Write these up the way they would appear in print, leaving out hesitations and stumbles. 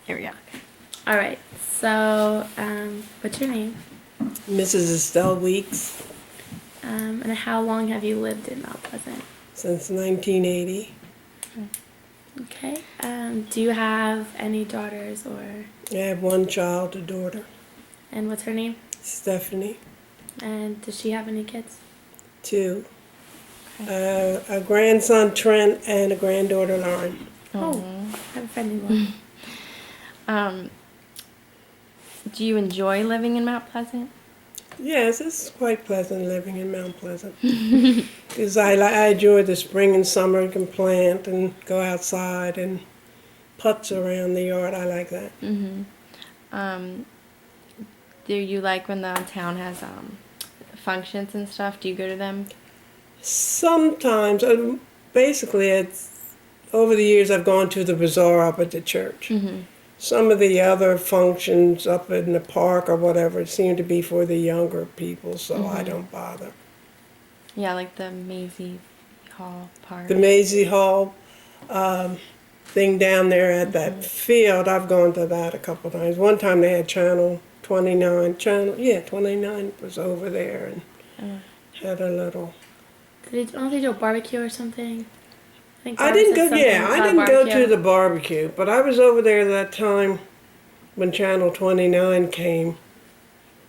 Here we go. All right. So, what's your name? Mrs. EstelleWeeks, And how long have you lived in Mount Pleasant? since 1980. Okay. Do you have any daughters or? I have one child, a daughter, And what's her name? Stephanie. And does she have any kids? Two. A grandson, Trent, and a granddaughter, Lauren. Oh, I have a friend in law. Do you enjoy living in Mount Pleasant? Yes, it's quite pleasant living in Mount Pleasant. Because I enjoy the spring and summer. You can plant and go outside and putz around the yard. I like that. Do you like when the town has functions and stuff? Do you go to them? Sometimes, basically, it's over the years I've gone to the bazaar up at the church. Some of the other functions up in the park or whatever seem to be for the younger people, so I don't bother. Yeah, like the Maisie Hall Park. The Maisie Hall thing down there at that field, I've gone to that a couple of times. One time they had Channel 29, 29 was over there and had a little... Don't they do a barbecue or something? I didn't go to the barbecue, but I was over there that time when Channel 29 came.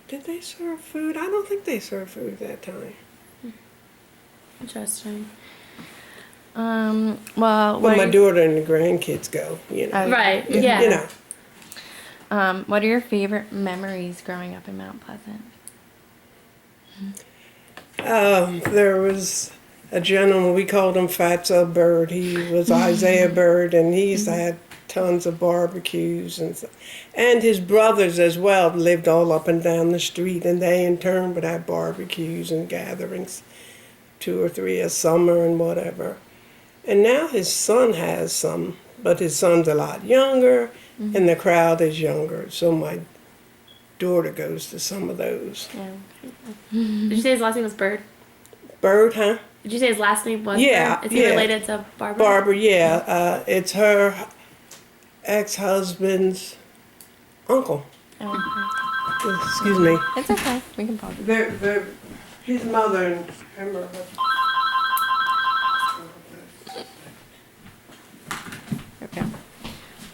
Did they serve food? I don't think they served food that time. Interesting. Well, Well, my daughter and the grandkids go, you know. Right, yeah. You know. what are your favorite memories growing up in Mount Pleasant? There was a gentleman, we called him Fatso Bird. He was Isaiah Bird, and he used to have tons of barbecues. And his brothers as well lived all up and down the street, and they in turn would have barbecues and gatherings, 2 or 3 a summer and whatever. And now his son has some, but his son's a lot younger, and the crowd is younger. So my daughter goes to some of those. Yeah. Did you say his last name was Bird? Bird, huh? Did you say his last name was Yeah, Bird? Is he yeah. related to Barbara? Barbara, yeah. It's her ex-husband's uncle. Oh, Excuse me. okay. It's okay. We can pause. They're his mother and her mother. Okay.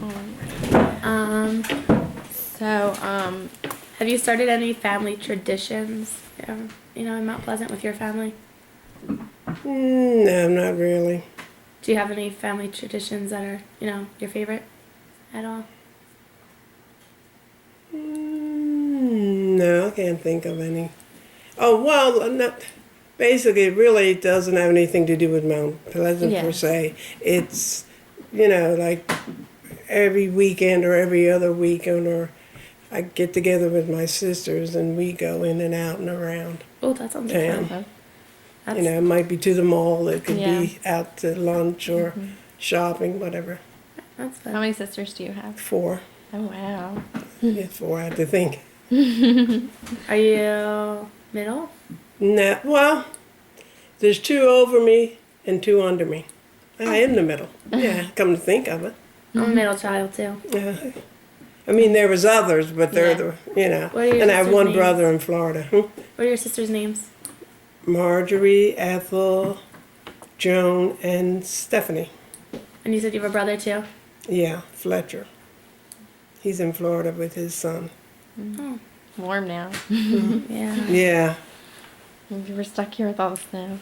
Alright. So, Have you started any family traditions, in Mount Pleasant with your family? No, not really. Do you have any family traditions that are, your favorite at all? No, I can't think of any. Oh, well, basically, it really doesn't have anything to do with Mount Pleasant per se. It's, like every weekend or every other weekend, or I get together with my sisters and we go in and out and around Oh, that sounds town. fun. It might be to the mall, it could be out to lunch or shopping, whatever. That's fun. how many sisters do you have? 4. Oh, wow. Yeah, 4, I have to think. Are you middle? No, well, there's 2 over me and 2 under me. I am the middle. Yeah, come to think of it. I'm a middle child too. Yeah. I mean, there was others, but they're What are your And I have sisters' one names? brother in Florida. What are your sisters' names? Marjorie, Ethel, Joan, and Stephanie. And you said you have a brother too? Yeah, Fletcher. He's in Florida with his son. Oh, Warm now. yeah. Yeah. We're stuck here with all the snow.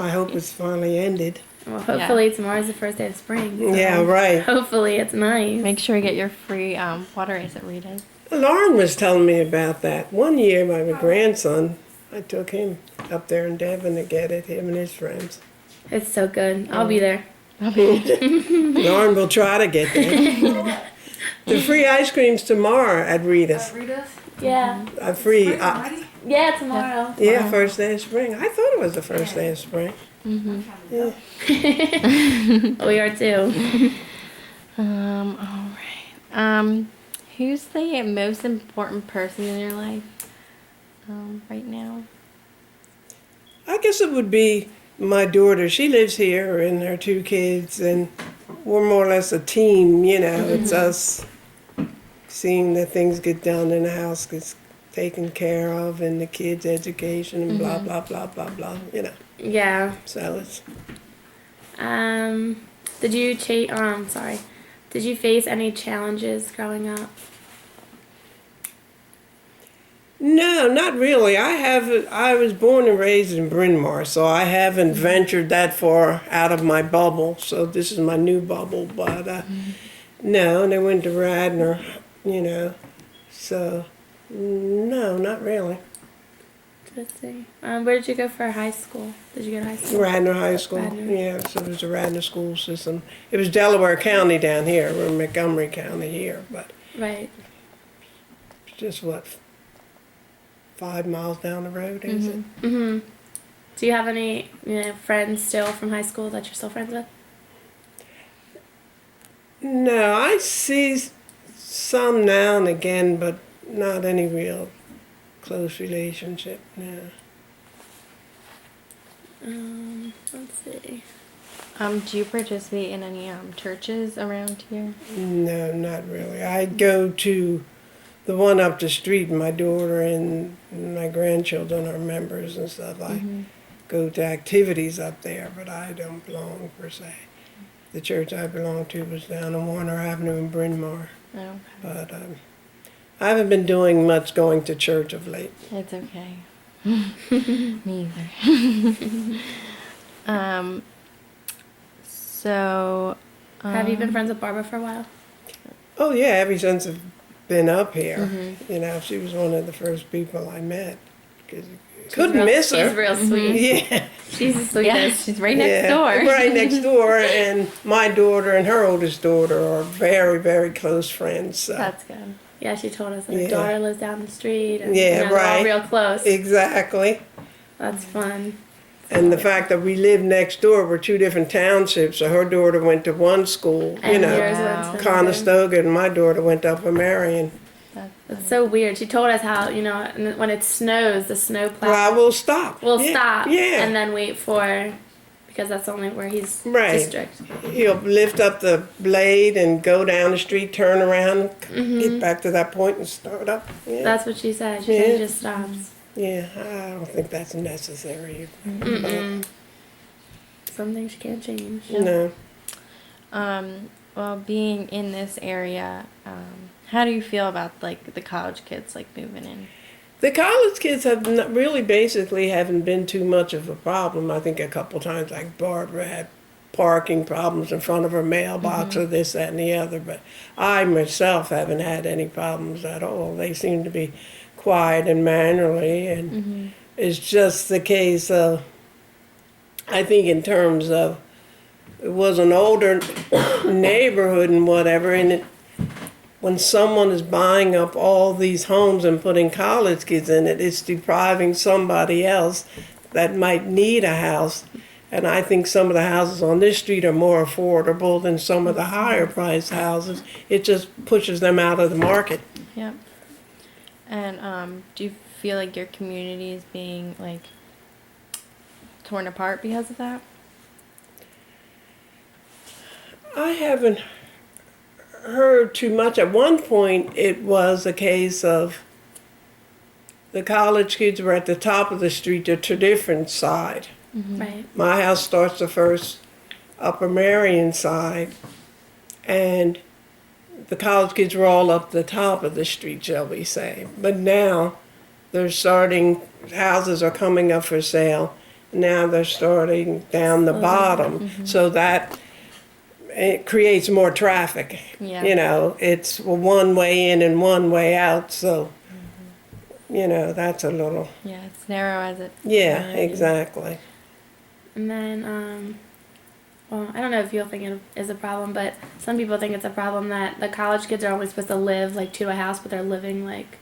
I hope it's finally ended. Well, hopefully tomorrow's the first day of spring. So Yeah, right. Hopefully it's nice. Make sure you get your free water ice at Rita's. Lauren was telling me about that. One year, my grandson, I took him up there in Devon to get it, him and his friends. It's so good. I'll be there. Lauren will try to get there. The free ice cream's tomorrow at Rita's. Yeah. Free. Yeah, tomorrow. Yeah, first day of spring. I thought it was the first day of spring. Yeah. We are too. All right. Who's the most important person in your life right now? I guess it would be my daughter. She lives here and her 2 kids, and we're more or less a team, It's us seeing that things get done in the house gets taken care of, and the kids' education and blah blah blah blah blah. You know. Yeah. So it's Did you Did you face any challenges growing up? no, not really. I was born and raised in Bryn Mawr, so I haven't ventured that far out of my bubble. So this is my new bubble. But no, and I went to Radnor, you know. So no, not really. Let's see. Where did you go for high school? Did you go to high school? Radnor High School. Radnor. Yeah, so it was the Radnor school system. It was Delaware County down here. We're Montgomery County here, but Right. it's just what, 5 miles down the road, is it? Mhm. Do you have any friends still from high school that you're still friends with? No, I see some now and again, but not any real close relationship. No. Let's see. Do you participate in any churches around here? No, not really. I go to the one up the street. My daughter and my grandchildren are members and stuff. I go to activities up there, but I don't belong per se. The church I belong to was down on Warner Avenue in Bryn Mawr. Oh, okay. But I haven't been doing much going to church of late. It's okay. Me either. So. Have you been friends with Barbara for a while? Oh yeah, ever since I've been up here. You know, she was one of the first people I met. 'Cause you couldn't miss her. She's real sweet. Yeah. She's the sweetest. Yeah, she's right next Yeah, door. right next door, and my daughter and her oldest daughter are very, very close friends. So. That's good. Yeah, she told us that her Yeah. daughter lives down the street. And, Yeah, they're all right. real close. Exactly. That's fun. And the fact that we lived next door were two different townships. So her daughter went to one school, you And know, yours Wow. went to Conestoga, and my daughter went to Upper Marion. It's so weird. She told us how, when it snows, the snowplow Well, I will stop. will Yeah, stop Yeah. and then wait for, because that's only where he's Right. district. He'll lift up the blade and go down the street, turn around, get back to that point and start up. Yeah. That's what she said. She said Yeah. he just stops. Yeah, I don't think that's necessary. Some things you can't change. No. Well, being in this area, how do you feel about like the college kids like moving in? The college kids have really basically haven't been too much of a problem. I think a couple times, like Barbara had parking problems in front of her mailbox or this, that, and the other. But I myself haven't had any problems at all. They seem to be quiet and mannerly, and it's just the case of, I think in terms of, it was an older neighborhood and whatever, and when someone is buying up all these homes and putting college kids in it, it's depriving somebody else that might need a house. And I think some of the houses on this street are more affordable than some of the higher priced houses. It just pushes them out of the market. Yep. And do you feel like your community is being like torn apart because of that? I haven't heard too much. At one point, it was a case of the college kids were at the top of the street, the different side. Right. My house starts the first Upper Marion side, and the college kids were all up the top of the street, shall we say. But now they're starting, houses are coming up for sale. Now they're starting down the bottom, so that it creates more traffic. Yeah. You know, it's one way in and one way out, so, you know, that's a little, Yeah, it's narrow as it. yeah, already. exactly. And then, well, I don't know if you'll think it is a problem, but some people think it's a problem that the college kids are only supposed to live like 2 to a house, but they're living like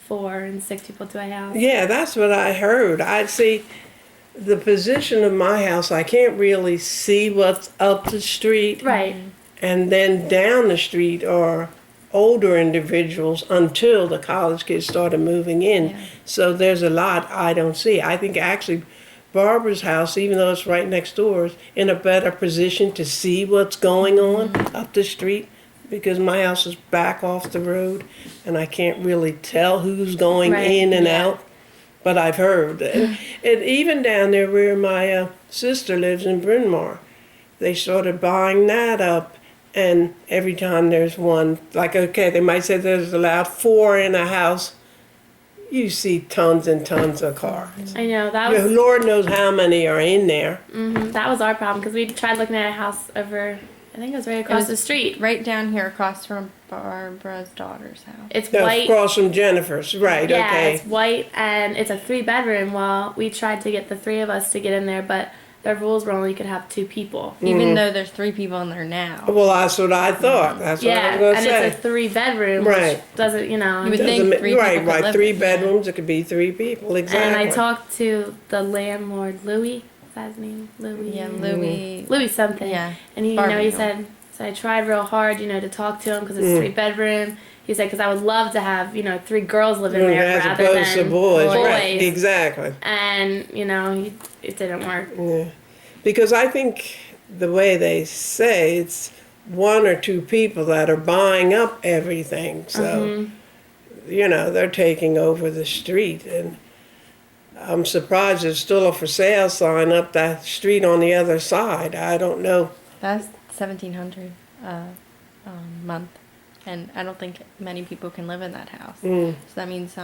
4 and 6 people to a house. Yeah, that's what I heard. I see the position of my house, I can't really see what's up the street. Right. And then down the street are older individuals until the college kids started moving in. Yeah. So there's a lot I don't see. I think actually Barbara's house, even though it's right next door, is in a better position to see what's going on up the street because my house is back off the road, and I can't really tell who's going Right, in and yeah. out. But I've heard, and even down there where my sister lives in Bryn Mawr, they started buying that up. And every time there's one, like, okay, they might say there's allowed 4 in a house, you see tons and tons of cars. I know that You know, was Lord knows how many are in there. that was our problem because we tried looking at a house over. I think it was right across was the street. Right down here across from Barbara's daughter's house. It's That's white. across from Jennifer's, right, Yeah, okay. it's white and it's a 3-bedroom. Well, we tried to get the 3 of us to get in there, but the rules were only you could have 2 people. Even though there's 3 people in there now. Well, that's what I thought. That's what I Yeah, was going to and say. it's a 3-bedroom, Right. which doesn't, You would Doesn't think ma- 3 people could right, live 3 in, yeah. bedrooms, it could be 3 people, exactly. And I talked to the landlord, Louis. Is that his name? Louis. Yeah, Louis. Louis something. Yeah. And he, Barbara he knew. said, so I tried real hard, to talk to him because it's 3-bedroom. He said, because I would love to have, 3 girls live in there As rather opposed than to boys, right, exactly. And, it didn't work. Yeah. Because I think the way they say it's 1 or 2 people that are buying up everything. So, they're taking over the street. And I'm surprised there's still a for sale sign up that street on the other side. I don't know. That's $1,700 month, and I don't think many people can live in that house. So that means You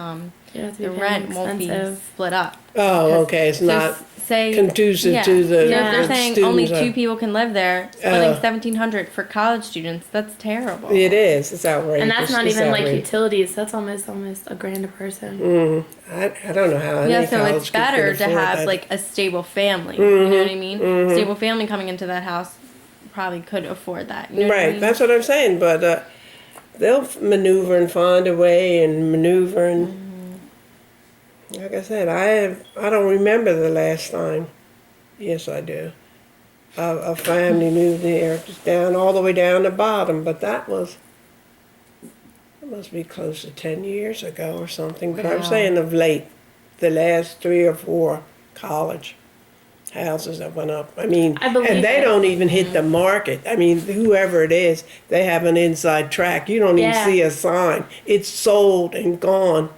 have to be the paying rent won't be expensive. split up. Oh, Because okay, it's so not say conducive to the So if they're saying only students 2 are- people can live there, splitting $1,700 for college students, that's terrible. It is. It's outrageous. And that's not It's even like outrageous. utilities. That's almost $1,000 a person. I don't know how any Yeah, so college it's kid could better to afford have that. like a stable family. You know what I mean? Stable family coming into that house probably could afford that. You know what I Right, mean? that's what I'm saying. But they'll maneuver and find a way and maneuver and. Like I said, I don't remember the last time. Yes, I do. A family moved there, just down all the way down the bottom, but that must be close to 10 years ago or something. But I'm Wow. saying of late, the last 3 or 4 college houses that went up. I mean, I believe and they it. don't even hit the market. I mean, whoever it is, they have an inside track. You don't even Yeah. see a sign. It's sold and gone.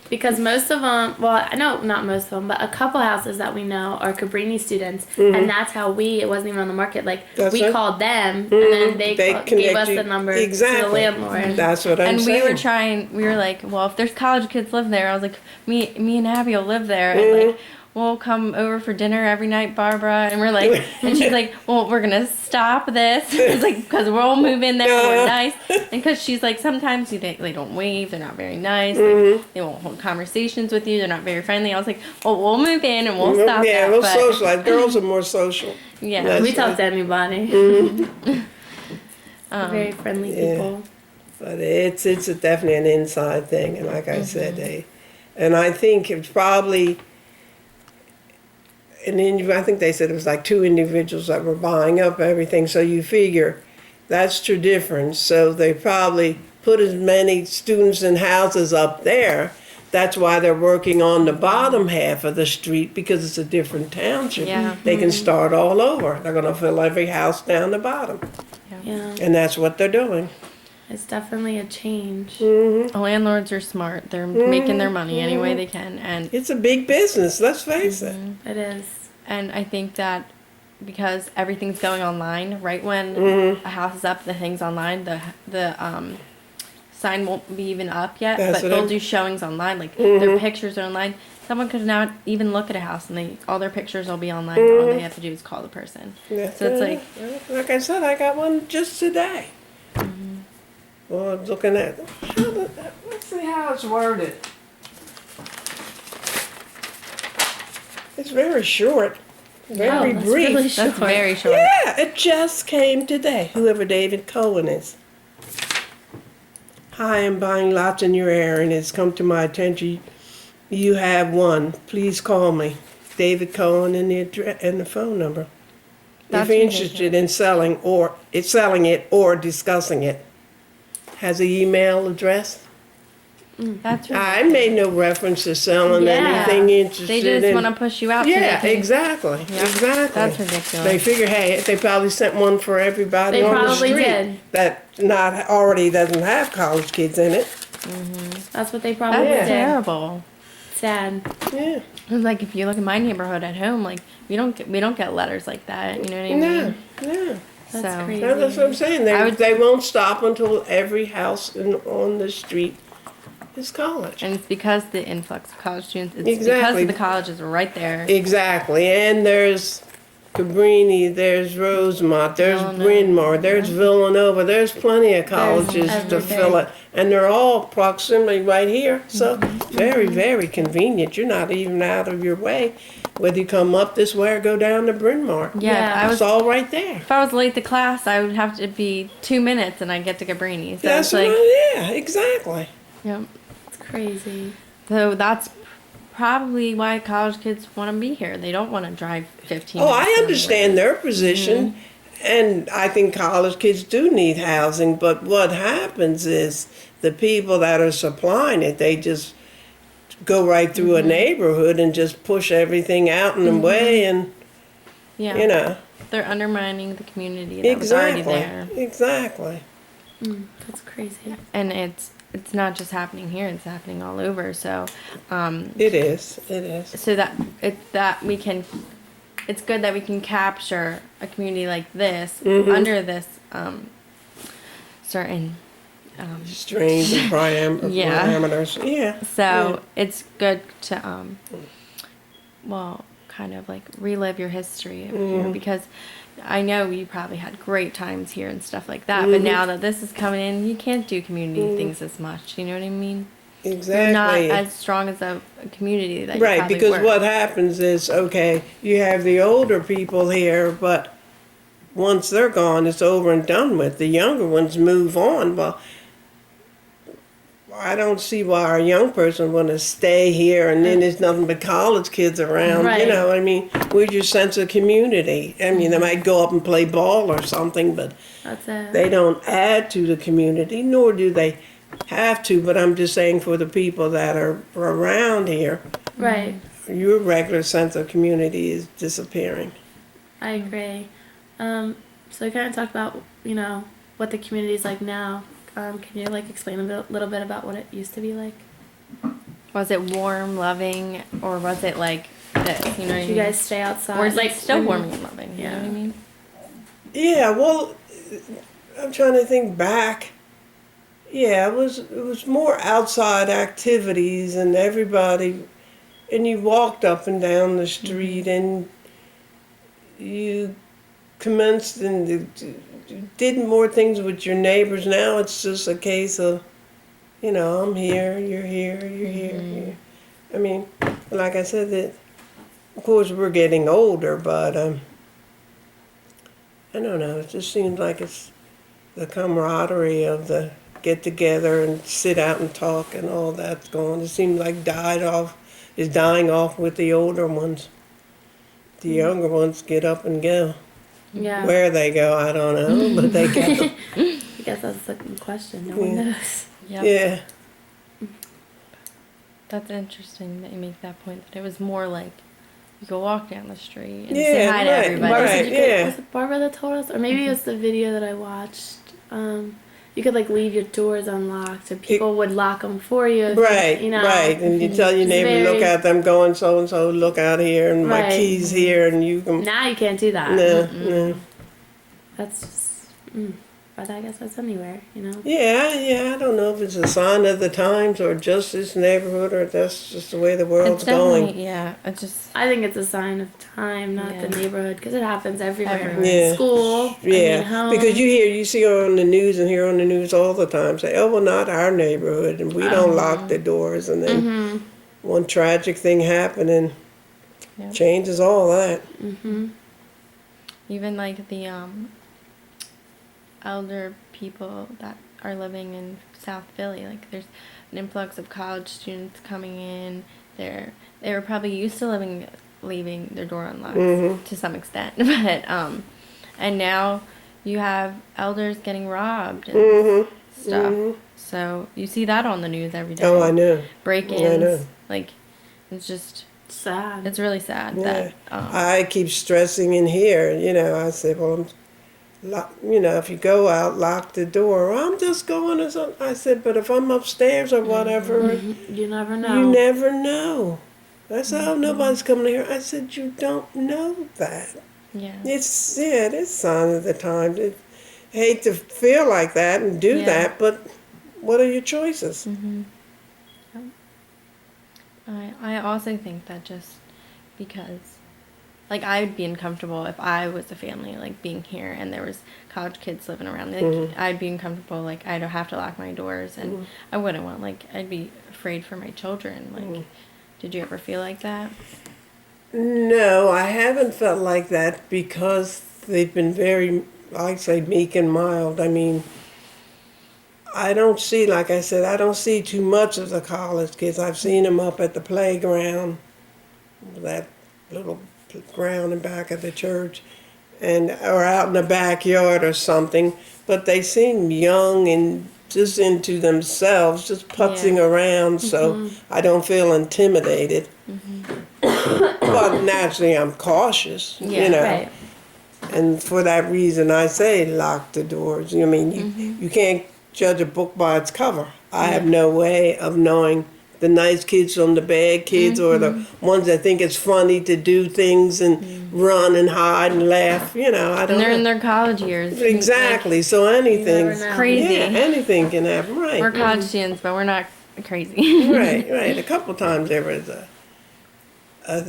Because most of them, well, I know not most of them, but a couple houses that we know are Cabrini students, and that's how it wasn't even on the market. Like, That's we it. called them, and then they gave connect us you- the number to the exactly. landlord. That's what I'm And saying. we were like, well, if there's college kids live there, I was like, me and Abigail live there, and like, we'll come over for dinner every night, Barbara, and we're like, and she's like, well, we're gonna stop this, it's like, because we'll move in there, we're nice, and because she's like, sometimes they don't wave, they're not very nice, they won't hold conversations with you, they're not very friendly. I was like, well, we'll move in and we'll stop Yeah, that, we'll but socialize. Girls are more social. yeah, That's We talk to anybody. Very friendly yeah. people. But it's definitely an inside thing, and like I said, and I think it's probably. I think they said it was like 2 individuals that were buying up everything. So you figure that's true difference. So they probably put as many students and houses up there. That's why they're working on the bottom half of the street because it's a different township. Yeah. They can start all over. They're going to fill every house down the bottom. Yeah, And that's what they're doing. it's definitely a change. landlords are smart. They're making their money any way they can, and It's a big business, let's face it. It is. And I think that because everything's going online, right when a house is up, the thing's online, the sign won't be even up yet, That's but what they'll I'm- do showings online, like their pictures are online. Someone could not even look at a house and all their pictures will be online. All they have to do is call the person. That's So it's it. Like I said, I got one just today. Well, I'm looking at, let's see how it's worded. It's very short, very that's brief. really That's short. very short. Yeah, it just came today, whoever David Cohen is. Hi, I'm buying lots in your area and it's come to my attention. You have one. Please call me. David Cohen and the phone number. That's If you're interested in selling it or discussing it. Has an email address? That's I ridiculous. made no reference to selling Yeah. anything interested They just in. want to push you out. so Yeah, they can, exactly. Yep. Exactly. That's ridiculous. They figure, hey, they probably sent one for everybody They on the probably street did. that not already doesn't have college kids in it. That's what they probably That's did. terrible. Sad. Yeah. It's like if you look at my neighborhood at home, like we don't get letters like that. You know what I No, mean? no. That's So- crazy. That's what I'm saying. They, I would- they won't stop until every house on the street is college. And it's because the influx of college students. It's because Exactly. of the colleges right there. Exactly. And there's Cabrini, there's Rosemont, there's Villanova. Bryn Mawr, there's Villanova. There's plenty of colleges to everything. fill it. And they're all proximity right here. So very, very convenient. You're not even out of your way. Whether you come up this way or go down to Bryn Mawr. Yeah, Yeah. I It's was. all right there. If I was late to class, I would have to be 2 minutes, and I get to Cabrini. So That's it's like, right. Yeah, exactly. yep. It's crazy. So that's probably why college kids want to be here. They don't want to drive 15 Oh, minutes I understand anywhere. their position, and I think college kids do need housing, but what happens is the people that are supplying it, they just go right through a neighborhood and just push everything out and away, and, Yeah. you know. They're undermining the community that was already Exactly, there. exactly. That's crazy. And it's not just happening here, it's happening all over. So It is, it is. so that we can, it's good that we can capture a community like this under this certain Strains and Yeah. parameters, yeah. so it's good to well, kind of like relive your history of here, because I know you probably had great times here and stuff like that, but now that this is coming in, you can't do community things as much. You know what I mean? You're not Exactly. as strong as a community that you Right, probably because were. what happens is, okay, you have the older people here, but once they're gone, it's over and done with. The younger ones move on. Well, I don't see why a young person want to stay here and then there's nothing but college kids around. You Right. know, I mean, where's your sense of community? I mean, they might go up and play ball or something, but That's it. they don't add to the community, nor do they have to. But I'm just saying for the people that are around here, Right. your regular sense of community is disappearing. I agree. So we kind of talked about, what the community is like now. Can you explain little bit about what it used to be like? Was it warm, loving, or was it like this? You know what I Did mean? you guys stay outside? or is it still when- warm and loving? You know Yeah. what I mean? Yeah, well, I'm trying to think back. Yeah, it was more outside activities and everybody, and you walked up and down the street and you commenced and did more things with your neighbors. Now it's just a case of, I'm here, you're here, you're here. I mean, like I said, that of course we're getting older, but I don't know. It just seems like it's the camaraderie of the get together and sit out and talk and all that's gone. It seems like is dying off with the older ones. The younger ones get up and go. Yeah. Where they go, I don't know, but they go. I guess that's the question. No one Yeah. knows. Yep. Yeah. That's interesting that you make that point. That it was more like you go walk down the street and say Yeah, hi to right, everybody. right. Yeah. Was it Barbara that told us? Or maybe it was the video that I watched. You could leave your doors unlocked and people would lock them for you. If Right, you know. right. And you tell your It's neighbor, look very- at them going so and so, look out here, and my Right. key's here, and you can. Now you can't do that. No. That's just. But I guess that's anywhere, Yeah, I don't know if it's a sign of the times or just this neighborhood or that's just the way the world's It's definitely, going. yeah. It's just I think it's a sign of time, not the Yeah. neighborhood, because it happens everywhere. Everywhere. Yeah. School. Yeah, home. because you see on the news and hear on the news all the time say, oh, well, not our neighborhood, and we don't lock the doors, and then one tragic thing happened and Yeah. changes all that. even like the elder people that are living in South Philly. Like there's an influx of college students coming in. They were probably used to leaving their door unlocked to some extent, but and now you have elders getting robbed and stuff. Mhm. So you see that on the news every day. Oh, I know. Break-ins. I know. Like, it's just, Sad. it's really sad Yeah. that, I keep stressing in here, I said, well, if you go out, lock the door. I'm just going or something. I said, but if I'm upstairs or whatever, You never know. you never know. I said, oh, nobody's coming here. I said, you don't know that. yeah. It is sign of the times. I hate to feel like that and do Yeah. that, but what are your choices? Mm-hmm. I also think that just because, like, I would be uncomfortable if I was a family, like, being here and there was college kids living around. Like, I'd be uncomfortable, like, I'd have to lock my doors, and I wouldn't want, like, I'd be afraid for my children. Like, did you ever feel like that? No, I haven't felt like that because they've been very, I'd say, meek and mild. I mean, I don't see, like I said, I don't see too much of the college kids. I've seen them up at the playground, that little ground in back of the church, or out in the backyard or something. But they seem young and just into themselves, just putzing around. So I don't feel intimidated. But naturally, I'm cautious. Yeah, Right. And for that reason, I say lock the doors. I mean, you can't judge a book by its cover. I have no way of knowing the nice kids from the bad kids or the ones that think it's funny to do things and run and hide and laugh. I don't And they're know. in their college years. Exactly. So anything, never know. Crazy. yeah, anything can happen. Right. We're college students, but we're not crazy. Right. A couple times there was a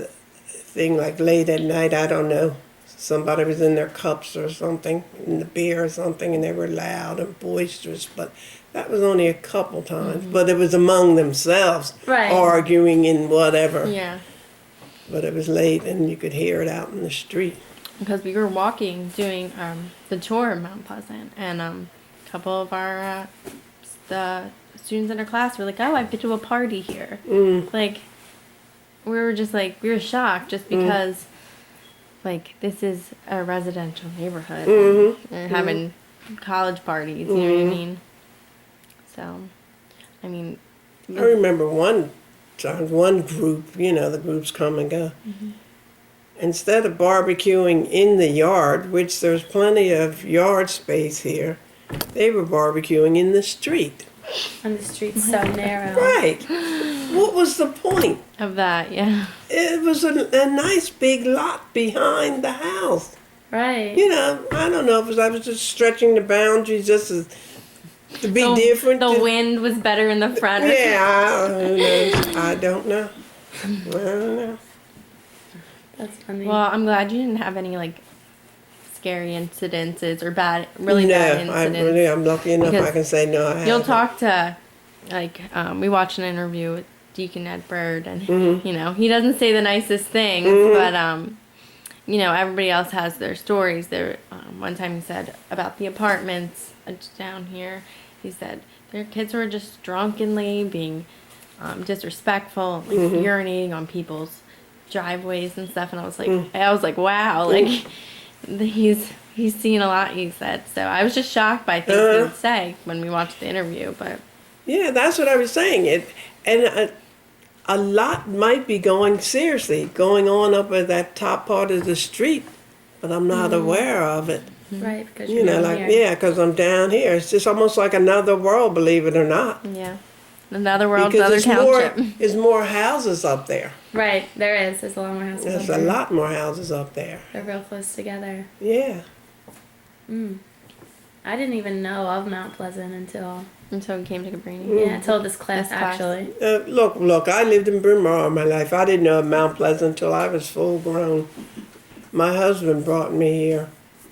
thing like late at night. I don't know. Somebody was in their cups or something, in the beer or something, and they were loud and boisterous. But that was only a couple times. But it was among themselves, Right. arguing and whatever. Yeah. But it was late, and you could hear it out in the street. Because we were walking, doing the tour of Mount Pleasant, and a couple of our the students in our class were like, "Oh, I've been to a party here." Like, we were just like, we were shocked just because, like, this is a residential neighborhood, and they're having college parties. You know what I mean? So, I mean, I remember one time, one group, the groups come and go. Instead of barbecuing in the yard, which there's plenty of yard space here, they were barbecuing in the street. And the street's so narrow. Right. What was the point? of that, yeah. It was a nice big lot behind the house. Right. I don't know if I was just stretching the boundaries just to be different. The wind was better in the front. Yeah, I don't know. I don't know. That's funny. Well, I'm glad you didn't have any, like, scary incidences or really bad incidents. I'm lucky enough Because I can say no, I haven't. You'll talk to, like, we watched an interview with Deacon Ed Bird, and, he doesn't say the nicest things, but, everybody else has their stories. One time he said about the apartments down here, he said their kids were just drunkenly being disrespectful, like, urinating on people's driveways and stuff, and I was like, wow, like, he's seen a lot, he said. So I was just shocked by things he would say when we watched the interview, but Yeah, that's what I was saying. A lot might be going on up at that top part of the street, but I'm not aware of it. Right, because you're down here. Yeah, because I'm down here. It's just almost like another world, believe it or not. yeah, another world, Because another township. there's more houses up there. Right, there is. There's a lot more houses. There's up a there. lot more houses up there. They're real close together. Yeah. I didn't even know of Mount Pleasant until Until we came to Cabrini. until this class This class. actually. Look, I lived in Bryn Mawr all my life. I didn't know of Mount Pleasant until I was full grown. My husband brought me here.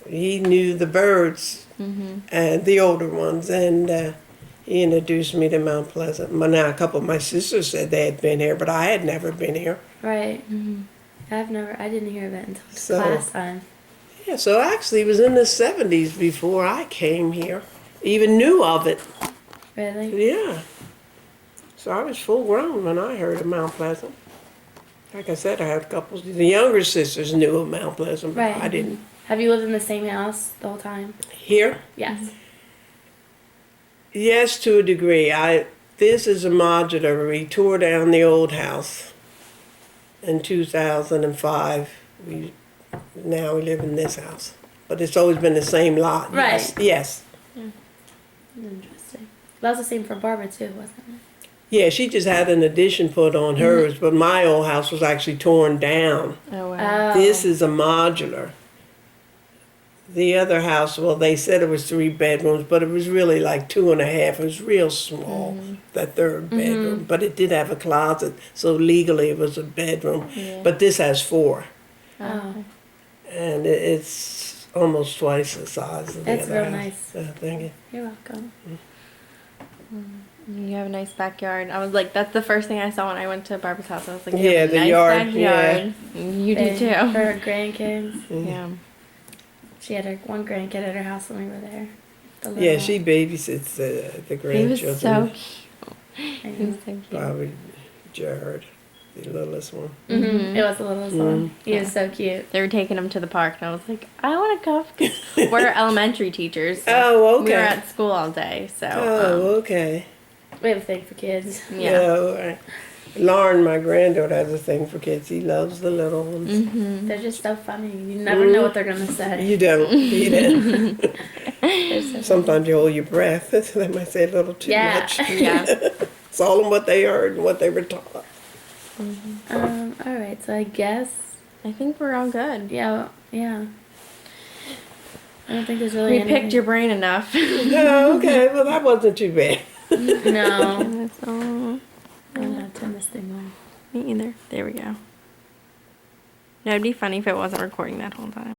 He knew the birds, and the older ones, and he introduced me to Mount Pleasant. Now, a couple of my sisters said they had been here, but I had never been here. Right. I didn't hear of it until So- class time. Yeah, so actually it was in the 70s before I came here. Even knew of it. Really? Yeah. So I was full grown when I heard of Mount Pleasant. Like I said, I had couples. The younger sisters knew of Mount Pleasant, but Right. I didn't. Have you lived in the same house the whole time? Here? Yes. Yes, to a degree. This is a modular. We tore down the old house in 2005. Now we live in this house, but it's always been the same lot. Right. Yes. Yes. Interesting. That was the same for Barbara too, wasn't it? Yeah, she just had an addition put on hers, but my old house was actually torn down. Oh wow. This is a modular. The other house, well, they said it was 3 bedrooms, but it was really like 2.5. It was real small, that third bedroom. But it did have a closet, so legally it was a bedroom. Yeah. But this has 4, Oh, and it's almost twice the size of the That's other real house. nice. Thank you. you're welcome. You have a nice backyard. I was like, that's the first thing I saw when I went to Barbara's house. I was like, you Yeah, have a the nice yard, backyard. You do And too. For her grandkids. Yeah. She had her one grandkid at her house when we were there. The little Yeah, one. she babysits the He grandchildren. was so cute. I He was know. so cute. Probably Jared, the littlest one. It was the littlest one. He was so cute. They were taking him to the park, and I was like, I want to go. 'Cause we're elementary teachers. So Oh, we were okay. at school all day, so Oh, okay. We have a thing for kids. yeah. All right. Lauren, my granddaughter, has a thing for kids. He loves the little ones. Mm-hmm. They're just so funny. You never know what they're gonna say. You don't. You don't. They're so Sometimes you hold your breath. They might say a little too Yeah. much. Yeah. It's all in what they heard and what they were taught. funny. All right. So I guess I think we're all good. yeah. I don't think there's really We anything. picked your brain enough. Oh, okay. Well, that wasn't too bad. No. That's all. I don't know how to turn this thing on. Me either. There we go. It'd be funny if it wasn't recording that whole time.